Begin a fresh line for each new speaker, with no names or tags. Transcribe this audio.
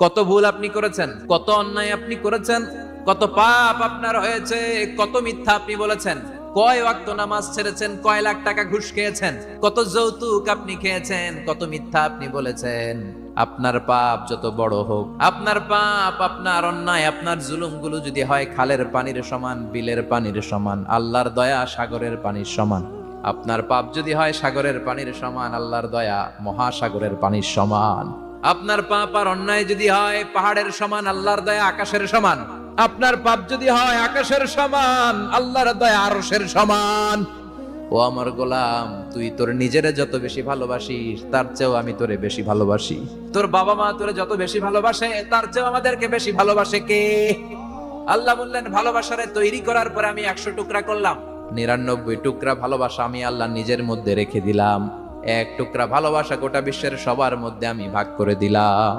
কত ভুল আপনি করেছেন, কত অন্যায় আপনি করেছেন, কত পাপ আপনার হয়েছে, কত মিথ্যা আপনি বলেছেন, কয় ওয়াক্ত নামাজ ছেড়েছেন, কয় লাখ টাকা ঘুষ খেয়েছেন, কত যৌতুক আপনি খেয়েছেন, কত মিথ্যা আপনি বলেছেন। আপনার পাপ যত বড় হোক, আপনার পাপ, আপনার অন্যায়, আপনার জুলুমগুলো যদি হয় খালের পানির সমান, বিলের পানির সমান, আল্লাহর দয়া সাগরের পানির সমান। আপনার পাপ যদি হয় সাগরের পানির সমান, আল্লাহর দয়া মহাসাগরের পানির সমান। আপনার পাপ আর অন্যায় যদি হয় পাহাড়ের সমান, আল্লাহর দয়া আকাশের সমান। আপনার পাপ যদি হয় আকাশের সমান, আল্লাহর দয়া আরশের সমান। ও আমার গোলাম, তুই তোর নিজেরে যত বেশি ভালোবাসিস তার চেয়েও আমি তোরে বেশি ভালোবাসি। তোর বাবা মা তোরে যত বেশি ভালোবাসে তার চেয়েও আমাদেরকে বেশি ভালোবাসে কে? আল্লাহ বললেন, ভালোবাসারে তৈরি করার পর আমি 100 টুকরা করলাম, 99 টুকরা ভালোবাসা আমি আল্লাহ নিজের মধ্যে রেখে দিলাম, 1 টুকরা ভালোবাসা গোটা বিশ্বের সবার মধ্যে আমি ভাগ করে দিলাম।